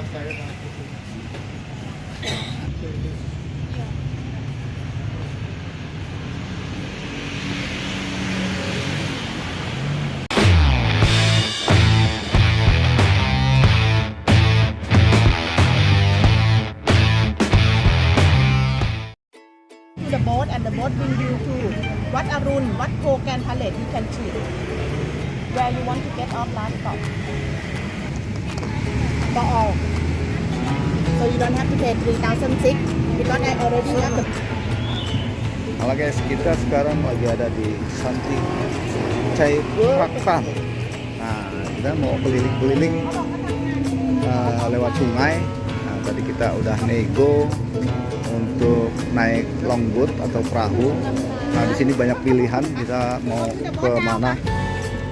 The boat and the boat bring you to Wat Arun, Wat Khogan Palace. You can choose where you want to get off last stop. For all. So you don't have to pay 3,006 because I already have the. Halo guys, kita sekarang lagi ada di Santi Chai Praksan. Nah, kita mau keliling-keliling lewat sungai. Nah, tadi kita udah nego untuk naik longboat atau perahu. Nah, di sini banyak pilihan. Kita mau ke mana?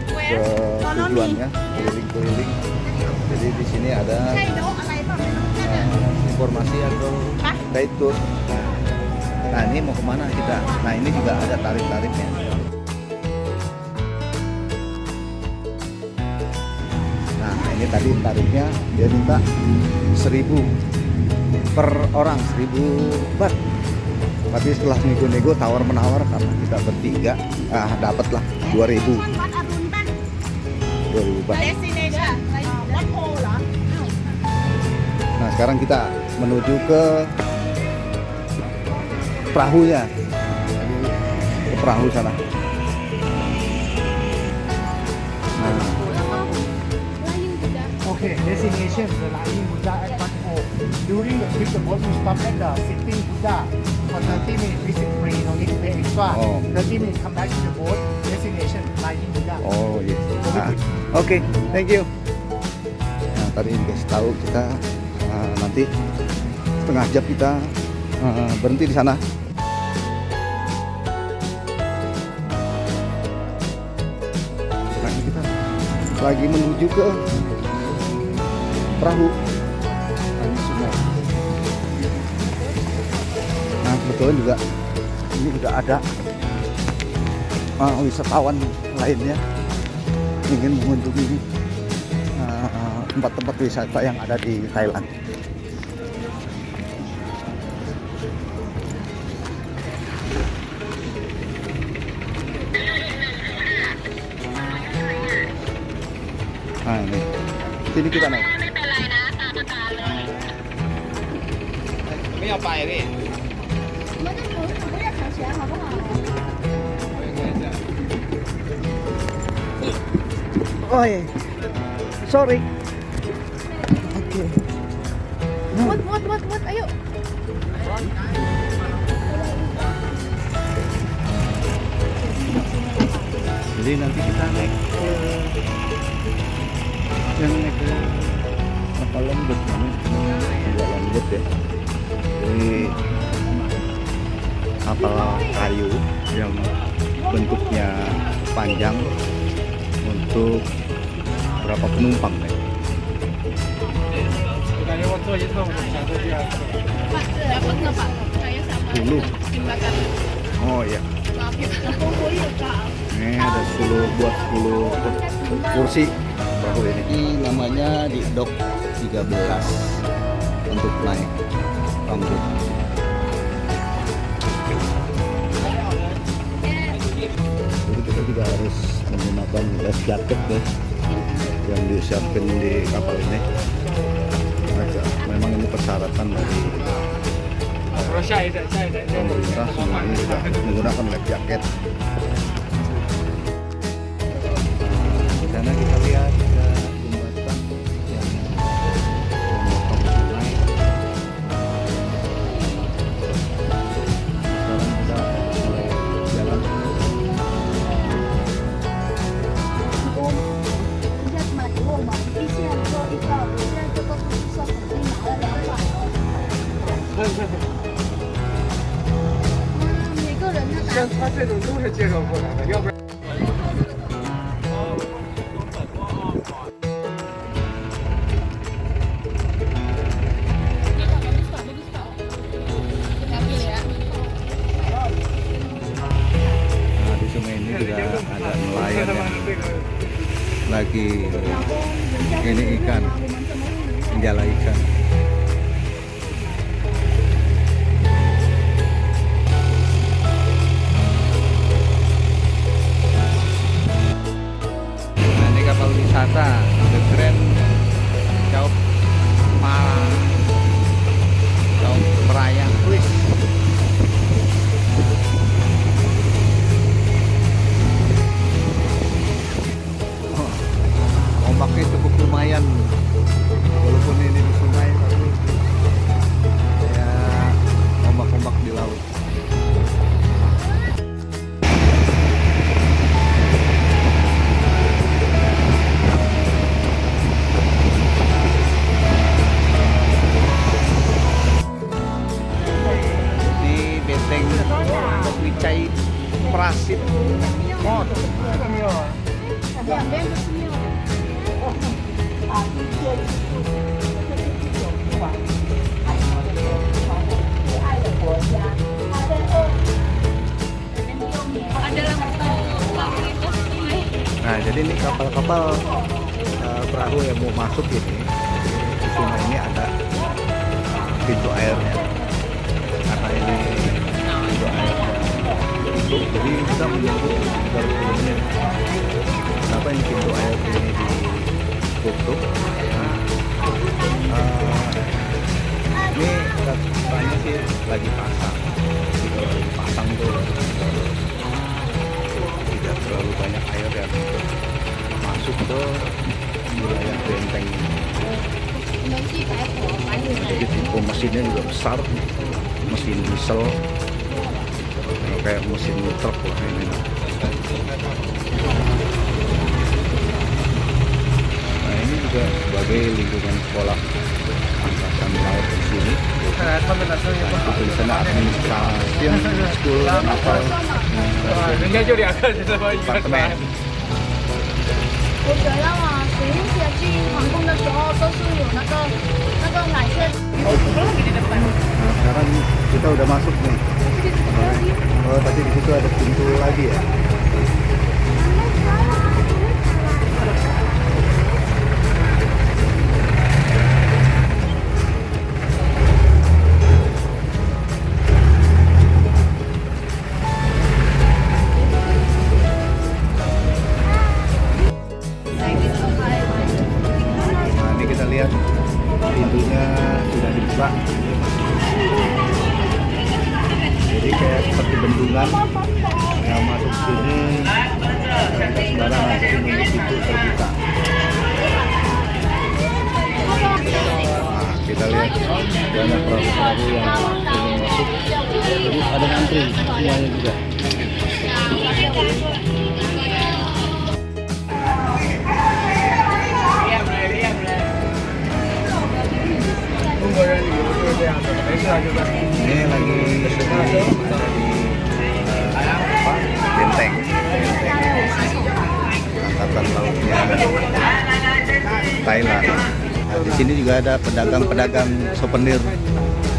Ke tujuannya, keliling-keliling. Jadi di sini ada informasi atau guide tour. Nah, ini mau kemana kita? Nah, ini juga ada tarif-tarifnya. Nah, ini tadi tarifnya dia minta 1.000 per orang, 1.000 baht. Tapi setelah nego-nego tawar-menawar karena kita bertiga, dapatlah 2.000. 2.000 baht. Nah, sekarang kita menuju ke perahunya, ke perahu sana. Okay, destination the Lying Buddha at Wat Pho. During the trip, the boat will stop at the Sitting Buddha for 30 minutes. Visit free, no need to pay extra. 30 minutes, come back to the boat. Destination Lying Buddha. Oh yes. Nah, oke, thank you. Nah, tadi dikasih tahu kita nanti setengah jam kita berhenti di sana. Sekarang kita lagi menuju ke perahu. Ini sungai. Nah, kebetulan juga ini juga ada wisatawan lainnya ingin mengunjungi tempat-tempat wisata yang ada di Thailand. Nah, ini sini kita naik. ไม่เอาไปพี่ Oh iya, sorry. Oke. What, ayo. Jadi nanti kita naik ke yang naik ke kapal lembut namanya, kapal lembut ya. Ini kapal kayu yang bentuknya panjang untuk berapa penumpang nih? 10. Oh iya. Ini ada 10 buat 10 kursi perahu ini. Ini namanya di dock 13 untuk naik longboat. Jadi kita juga harus menggunakan life jacket ya, yang disiapkan di kapal ini. Memang ini persyaratan dari pemerintah, semuanya juga menggunakan life jacket. Di sana kita lihat ada jembatan yang memotong sungai. Sekarang kita mulai jalan. Nah, di sungai ini juga ada nelayan yang lagi ini ikan. jala ikan. Nah, ini kapal wisata The Grand Chao Phraya Cruise. Ombaknya cukup lumayan, walaupun ini di sungai tapi ya ombak-ombak di laut. Di Benteng Wicai Prasit Mod. 两边不是没有。Nah, jadi ini kapal-kapal perahu yang mau masuk ini di sungai ini ada pintu airnya. Karena ini pintu airnya tutup, jadi kita menunggu 30 menit. Kenapa ini pintu air ini ditutup? Ini katanya sih lagi pasang. Jika lagi pasang tuh tidak terlalu banyak air yang masuk ke wilayah benteng. Jadi tipe mesinnya juga besar, mesin diesel, kayak mesin truk lah ini. Nah, ini juga sebagai lingkungan sekolah angkatan laut di sini. Nah, itu tulisannya administration school naval departemen. 我觉得啊，水运姐进皇宫的时候都是有那个哪些？ Nah, sekarang kita udah masuk nih. Oh, tadi di situ ada pintu lagi ya. Nah, ini kita lihat pintunya sudah dibuka. Jadi kayak seperti bendungan yang masuk sini sembarangan, jadi nunggu pintu terbuka. Nah, kita lihat banyak perahu-perahu yang ingin masuk, jadi ada antri semuanya juga. Ini lagi ada di benteng angkatan lautnya Thailand. Nah, di sini juga ada pedagang-pedagang souvenir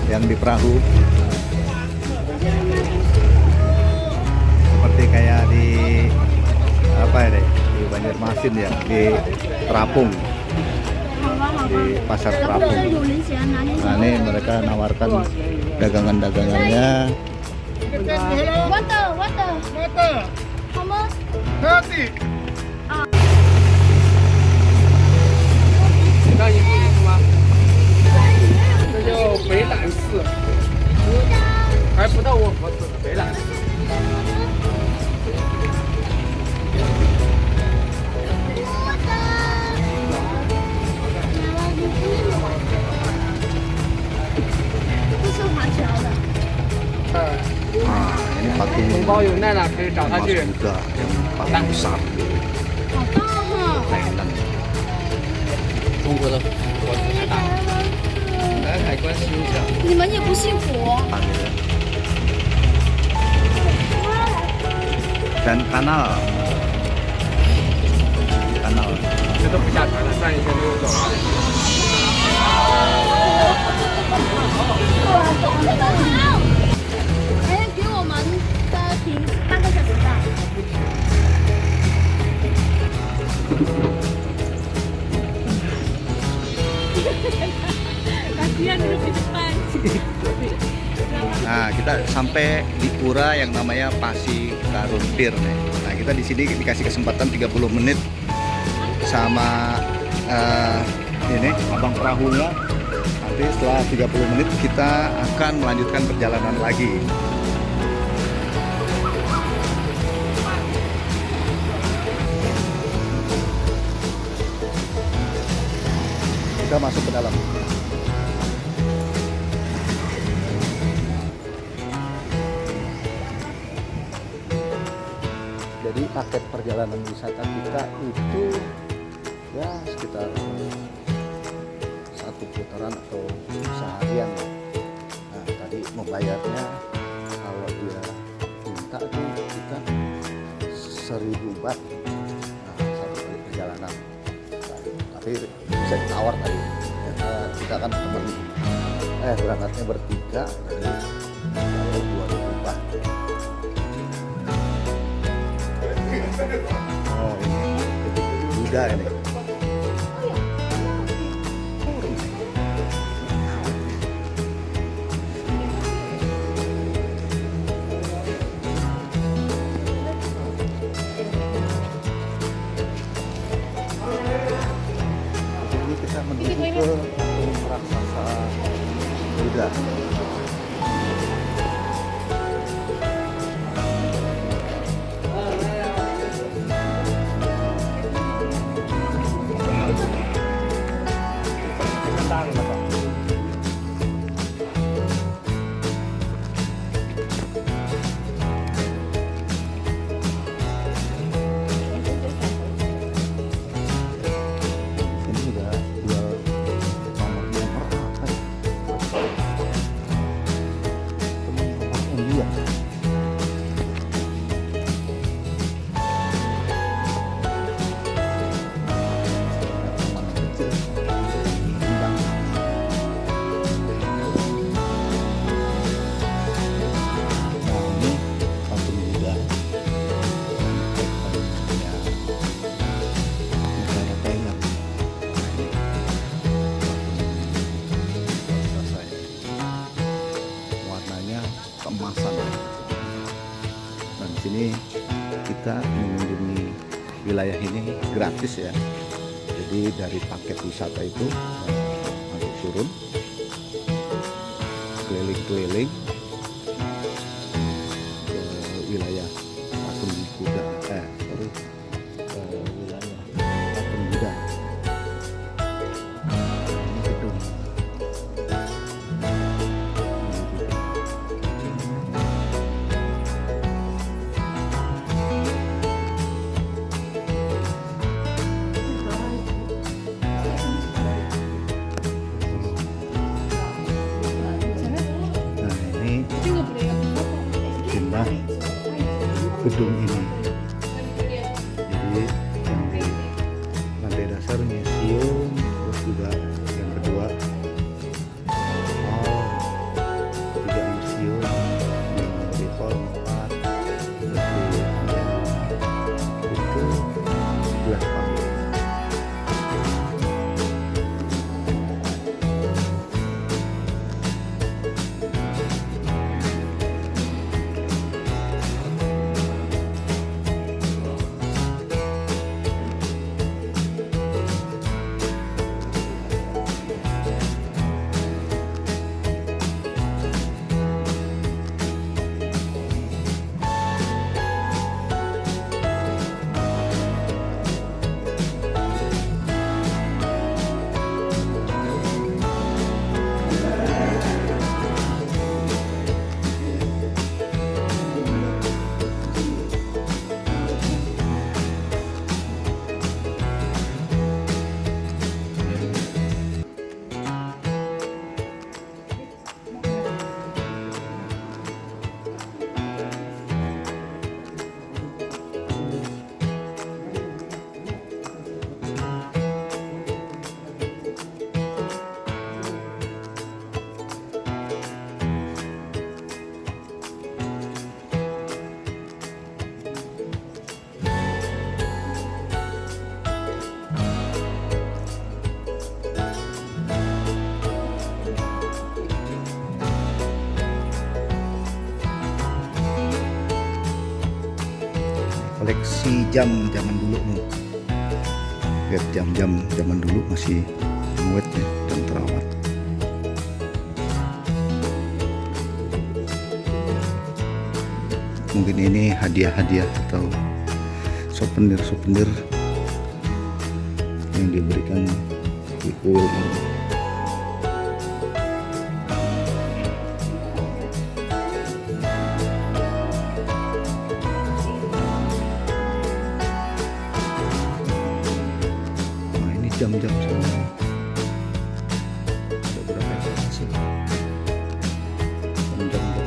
yang di perahu, seperti kayak di apa ya deh, di Banjarmasin ya, di Terapung, di pasar Terapung. Nah, ini mereka nawarkan dagangan-dagangannya. Water. How much? 让你不行是吗？这叫北榄寺，还不到卧佛寺，北榄寺。这是华侨的。 Nah, ini patung 同胞有难了可以找他 emas 去。 juga yang paling besar di 好大哈！ Thailand. 中国的佛子太大了。来海关修一下。你们也不信佛？ Dan kanal. 这都不下船了，转一圈就走了。哎，给我们的停半个小时的。Kasihan duduk di depan. Nah, kita sampai di pura yang namanya Pasi Karumpir nih. Nah, kita di sini dikasih kesempatan 30 menit sama ini abang perahunya. Nanti setelah 30 menit kita akan melanjutkan perjalanan lagi. Kita masuk ke dalam. Jadi paket perjalanan wisata kita itu ya sekitar satu putaran atau seharian. Nah, tadi membayarnya kalau dia minta tuh kita 1.000 baht. Nah, satu kali perjalanan. Tapi bisa ditawar tadi. Kita kan temen berangkatnya bertiga, jadi kalau 2.000 baht. Oh, ini Buddha ini. Jadi kita menuju ke patung raksasa Buddha. Ini udah jual nomornya berapa ya? Nomor undian. Nomor kecil. Bintang. Nah, ini patung Buddha. Ya, negara Thailand. Raksasa ini. Warnanya keemasan. Dan di sini kita mengunjungi wilayah ini gratis ya. Jadi dari paket wisata itu nanti turun keliling-keliling ke wilayah patung Buddha. Wilayah patung Buddha. Ini gedung. Nah, ini pindah gedung ini. Jadi yang di lantai dasar museum, terus juga yang kedua hall, ketiga museum, yang di hall 4, terus di lantai 5 itu 11 panggung. koleksi jam zaman dulu nih. Lihat jam-jam zaman dulu masih awet ya dan terawat. Mungkin ini hadiah-hadiah atau souvenir-souvenir yang diberikan di kuil ini. Nah, ini jam-jam semua. Ada berapa informasi? Jam-jam dulu.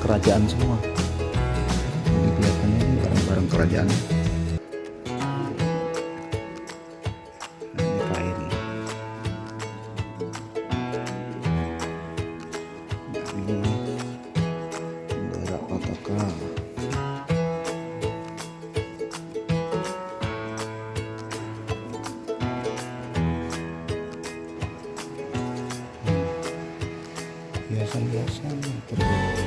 Kerajaan semua. Ini kelihatannya ini barang-barang kerajaan. Nah, ini kain. Nah, ini bendera Pataka. Hiasan-hiasan terbuat.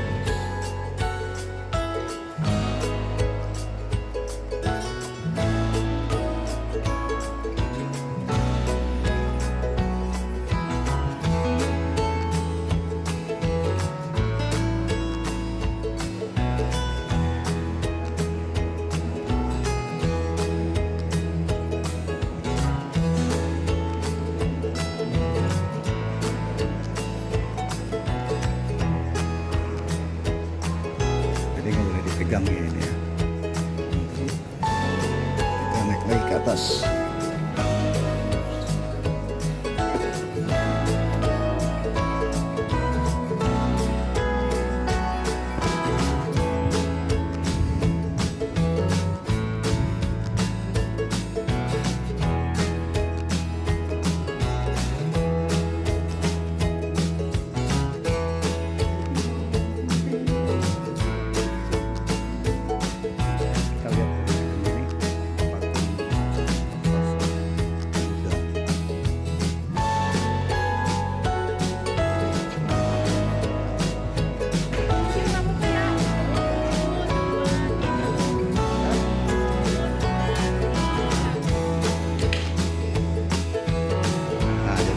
Pegang ya ini ya. Kita naik lagi ke atas.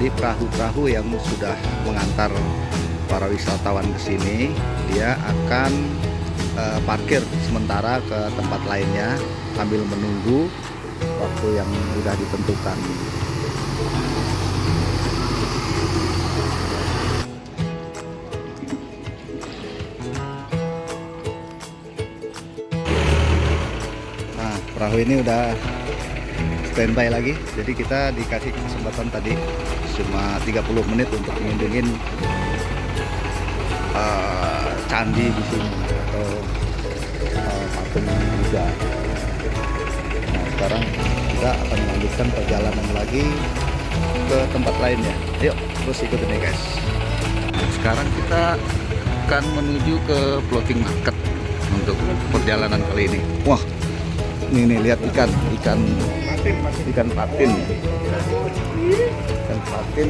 Jadi perahu-perahu yang sudah mengantar para wisatawan ke sini, dia akan parkir sementara ke tempat lainnya sambil menunggu waktu yang sudah ditentukan. Nah, perahu ini udah standby lagi, jadi kita dikasih kesempatan tadi cuma 30 menit untuk mengunjungin candi di sini atau patung Buddha. Nah, sekarang kita akan melanjutkan perjalanan lagi ke tempat lainnya. Yuk, terus ikutin nih guys. Nah, sekarang kita akan menuju ke floating market untuk perjalanan kali ini. Wah, ini lihat ikan patin. Ikan patin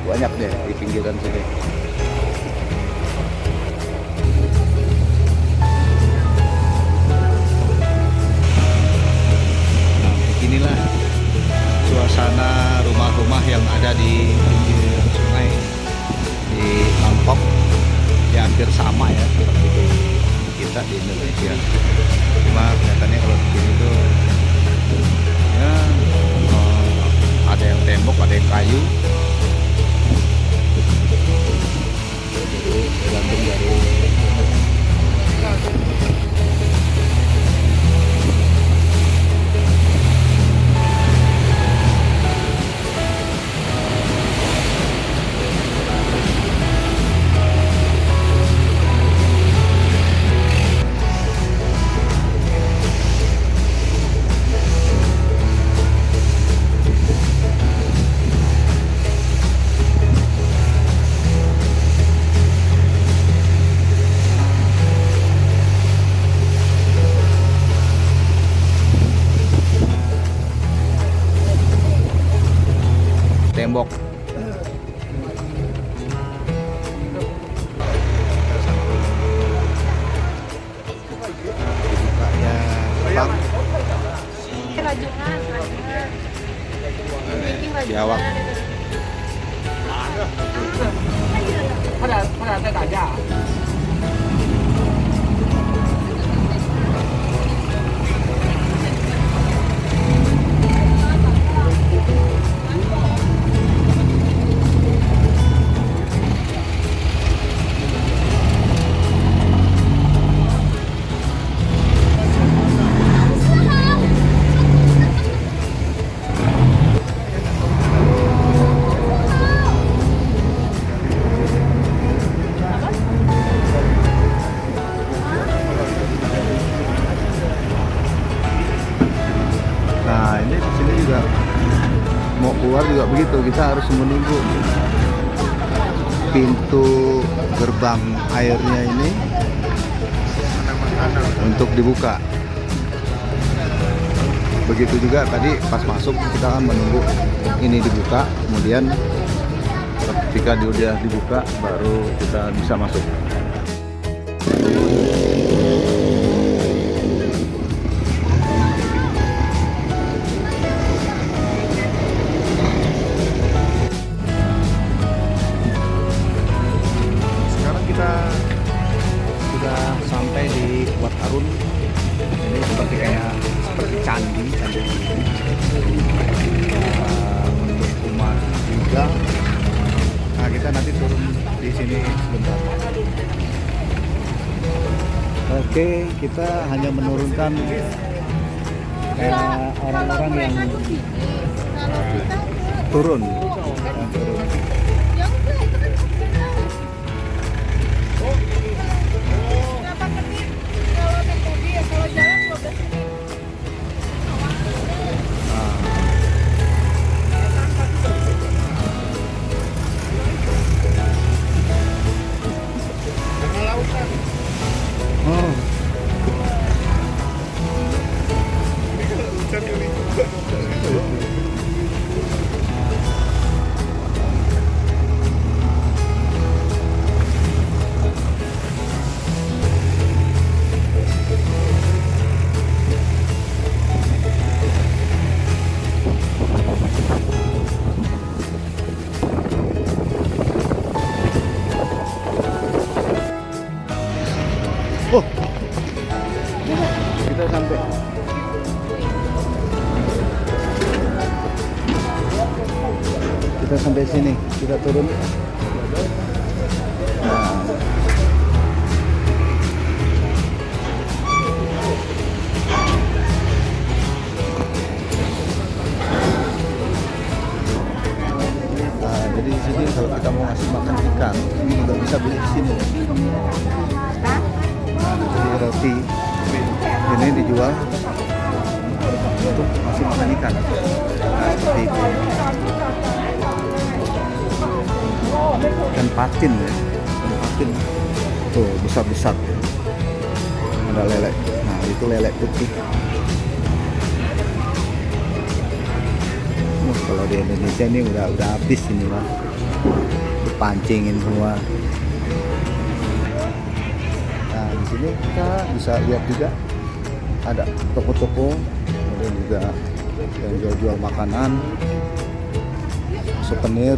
banyak deh di pinggiran sini. Nah, beginilah suasana rumah-rumah yang ada di pinggir sungai di Bangkok. Ya hampir sama ya seperti kita di Indonesia. Cuma kelihatannya kalau di sini tuh ya ada yang tembok, ada yang kayu. tembok. Dibukanya Jepang. Rajungan. Biawak. 他俩在打架。 Nah ini di sini juga mau keluar juga begitu, kita harus menunggu pintu gerbang airnya ini untuk dibuka. Begitu juga tadi pas masuk kita kan menunggu ini dibuka, kemudian ketika dia udah dibuka baru kita bisa masuk. Sekarang kita sudah sampai di Wat Arun. Ini seperti candi untuk umat Buddha. Nah kita nanti turun di sini sebentar. Oke, kita hanya menurunkan orang-orang yang turun. Berapa menit kalau naik mobil? Kalau jalan 12 menit. Oh. Oh, kita sampai. Kita sampai sini, kita turun. Nah. Nah, jadi di sini kalau kita mau ngasih makan ikan, ini juga bisa beli di sini. Jadi roti ini dijual untuk masih makan ikan. Nah, seperti itu. Ikan patin ya, ikan patin. Tuh besar-besar. Ada lele. Nah itu lele putih. Kalau di Indonesia ini udah habis ini lah. Dipancingin semua. Di sini kita bisa lihat juga ada toko-toko, kemudian juga yang jual-jual makanan, souvenir,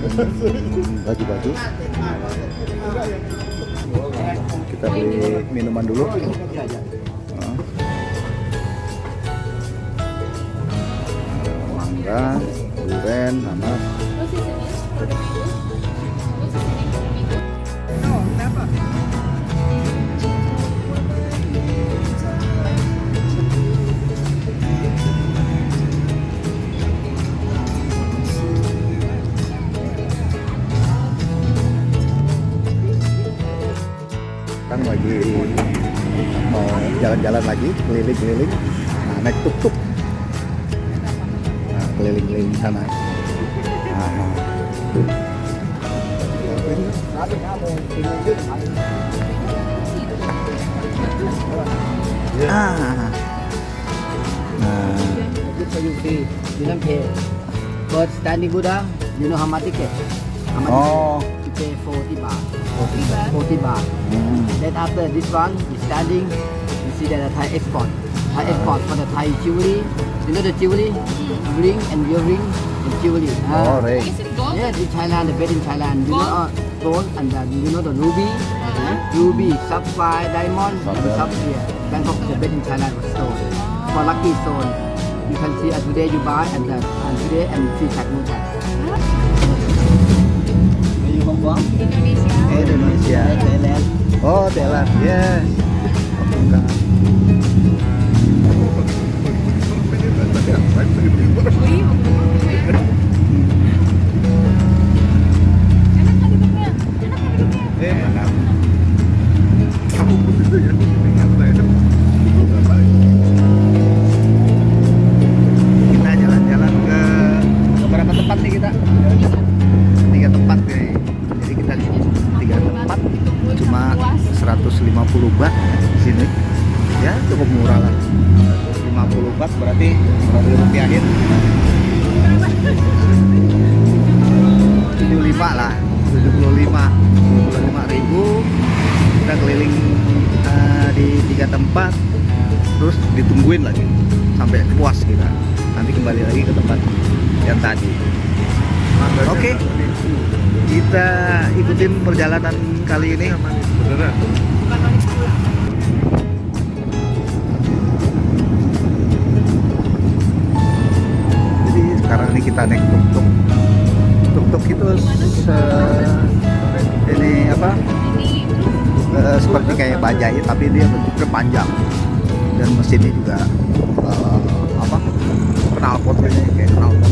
dan baju-baju. Kita beli minuman dulu. Mangga, durian, nanas. Sekarang lagi mau jalan-jalan lagi, keliling-keliling, nah, naik tuk-tuk, nah, keliling-keliling di sana. Nah, First standing Buddha, you know how much ticket? How much Oh. ticket? You pay 40 baht. 40 baht. Hmm. Then after this one, you standing, you see that the Thai export. Thai export for the Thai jewelry. You know the jewelry? Ring and earring and jewelry. Oh, right. Is it gold? Yes, in Thailand, the bed in Thailand. You know gold and then you know the ruby, ruby, sapphire, diamond, and sapphire. Bangkok, the bed in Thailand was stone. For lucky stone, you can see today you buy and today and free tax no tax. Where you come from? Indonesia. Indonesia. Thailand. Oh, Thailand. Yes. Kita jalan-jalan ke beberapa tempat nih kita. 3 tempat nih. Jadi kita di 3 tempat cuma 150 baht di sini. Ya cukup murah lah. 150 baht berarti kalau dirupiahin 75 lah, 75 ribu. Kita keliling di 3 tempat, terus ditungguin lagi sampai puas kita. Nanti kembali lagi ke tempat yang tadi. Oke, kita ikutin perjalanan kali ini. Jadi sekarang ini kita naik tuk-tuk. Tuk-tuk itu ini apa? Seperti kayak bajai, tapi dia bentuknya panjang dan mesinnya juga apa? Knalpot ini kayak knalpot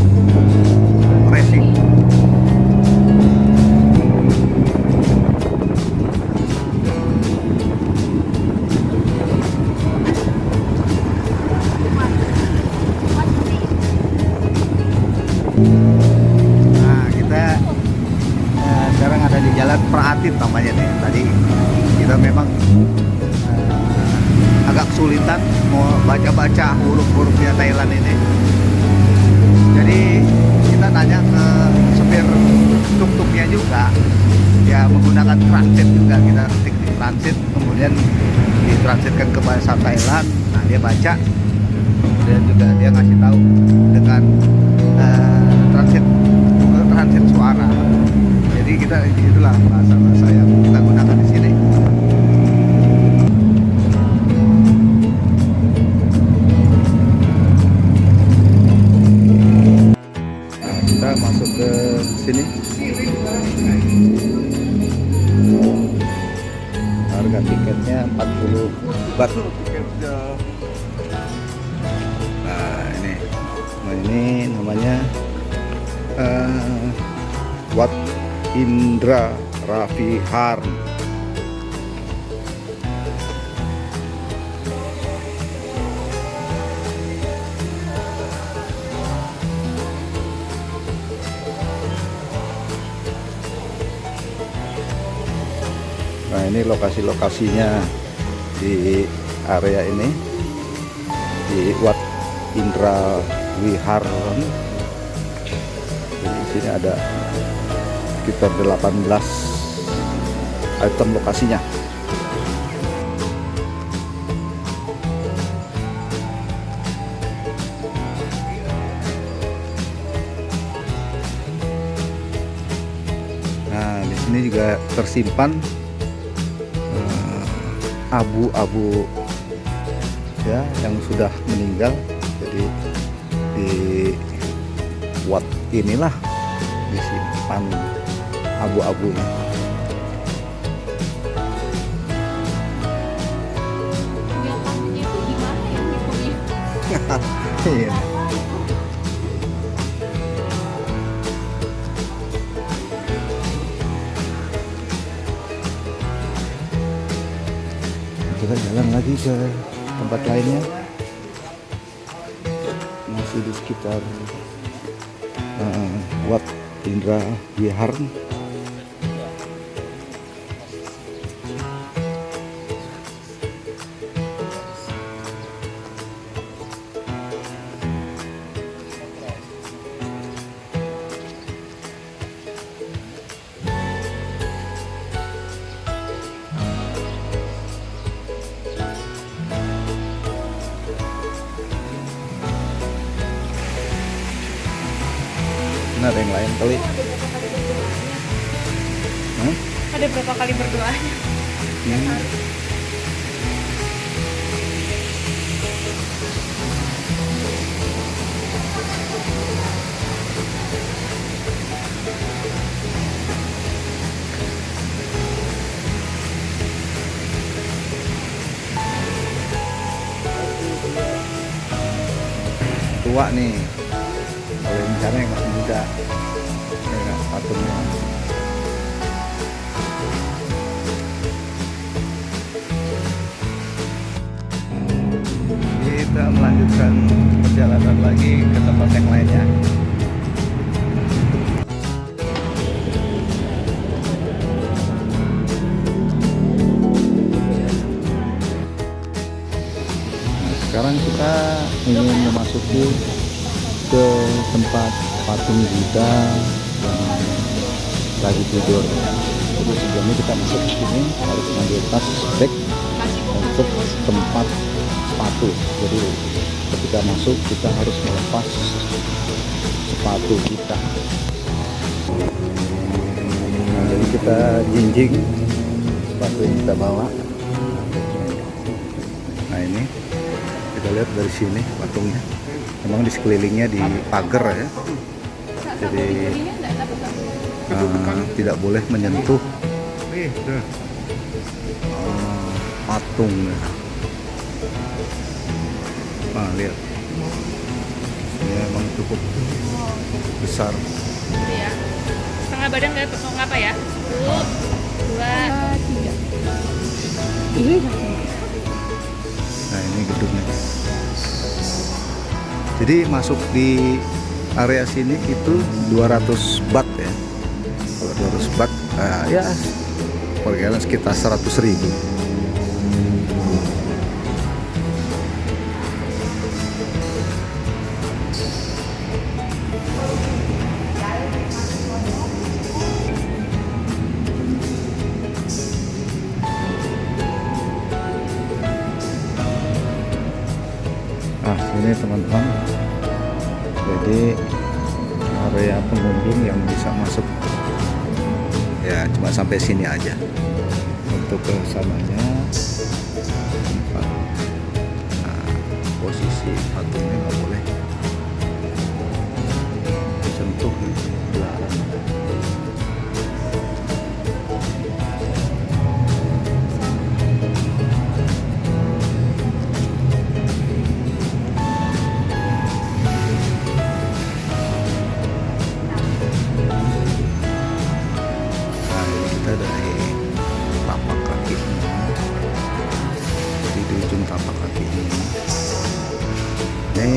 racing. Nah, kita sekarang ada di Jalan Prahatin namanya nih. Tadi kita memang agak kesulitan mau baca-baca huruf-hurufnya Thailand ini. Jadi kita tanya ke supir tuk-tuknya juga, ya menggunakan transit juga, kita ketik di transit, kemudian ditransitkan ke bahasa Thailand. Nah dia baca, kemudian juga dia ngasih tahu dengan transit suara. Jadi kita itulah bahasa-bahasa yang kita gunakan di sini. Nah, kita masuk ke sini. Harga tiketnya 40 baht. Nah, ini namanya Wat Indra Ravihar. Nah ini lokasi-lokasinya di area ini di Wat Indra Wihar. Jadi di sini ada sekitar 18 item lokasinya. Nah, di sini juga tersimpan abu-abu ya yang sudah meninggal. Jadi di Wat inilah disimpan abu-abunya. Kegiatannya itu gimana ya ngitungnya? Iya. Kita jalan lagi ke tempat lainnya. Masih di sekitar Wat Indra Wihar. ada yang lain kali. Ada berapa kali berdoanya? Tua nih, kalau yang cara yang masih muda, ya nggak patungnya. Kita melanjutkan perjalanan lagi ke tempat yang lainnya. Sekarang kita ingin memasuki ke tempat patung Buddha yang lagi tidur. Jadi sebelumnya kita masuk ke sini harus mengambil tas bag untuk tempat sepatu. Jadi ketika masuk kita harus melepas sepatu kita. Nah, jadi kita jinjing sepatu yang kita bawa. Nah ini kita lihat dari sini patungnya. Memang di sekelilingnya di pagar ya. Jadi tidak boleh menyentuh patungnya. Nah lihat, ini memang cukup besar. Ya. Setengah badan nggak apa ya? 1, 2, 3. Nah ini gedungnya. Jadi masuk di area sini itu 200 baht ya. Kalau 200 baht ya perkiraan sekitar 100.000. Nah sini teman-teman, jadi area pengunjung yang bisa masuk ya cuma sampai sini aja. Untuk ke sananya tempat, nah, posisi patungnya nggak boleh disentuh, dilarang. Dari tapak kaki di ujung tapak kaki ini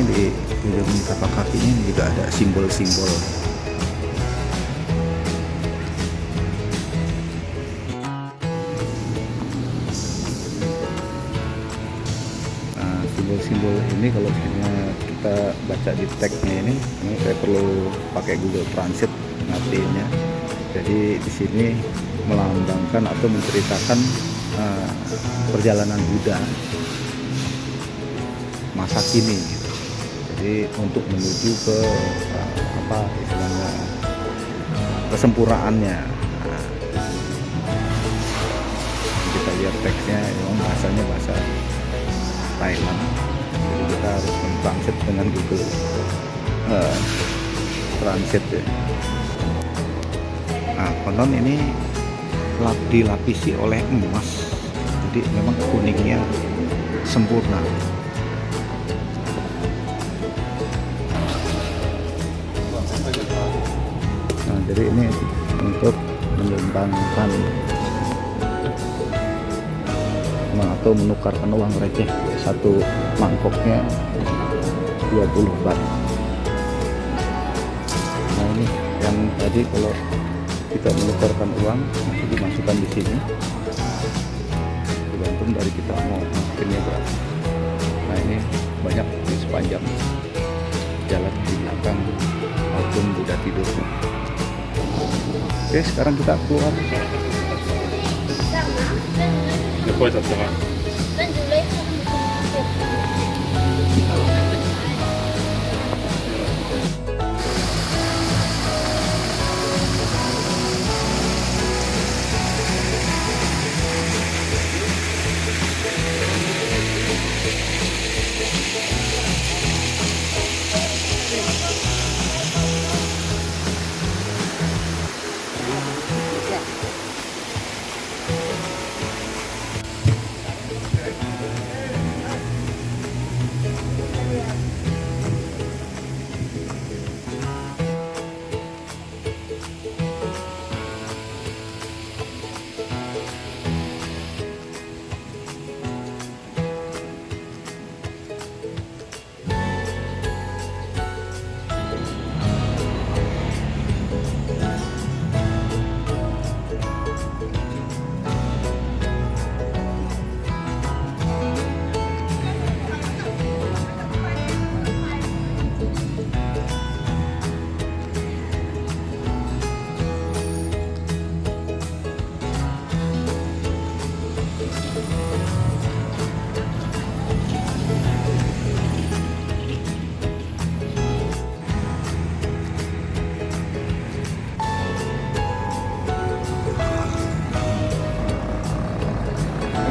di ujung tapak kaki ini juga ada simbol-simbol. Nah simbol-simbol ini kalau kita baca di tagnya ini saya perlu pakai Google Translate ngertiinnya. Jadi di sini melambangkan atau menceritakan perjalanan Buddha masa kini gitu. Jadi untuk menuju ke apa istilahnya kesempurnaannya. Kita lihat teksnya memang bahasanya bahasa Thailand, jadi kita harus mentranslate dengan Google Translate ya. Nah konon ini dilapisi oleh emas, jadi memang kuningnya sempurna. Nah jadi ini untuk menyumbangkan atau menukarkan uang receh, satu mangkoknya 20 baht. Nah ini yang tadi kalau kita menukarkan uang nanti dimasukkan di sini, tergantung dari kita mau masukinnya berapa. Nah ini banyak di sepanjang jalan di belakang patung Buddha tidur. Oke sekarang kita keluar.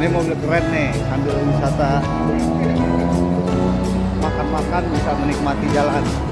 Ini mobil keren nih, sambil wisata makan-makan bisa menikmati jalan.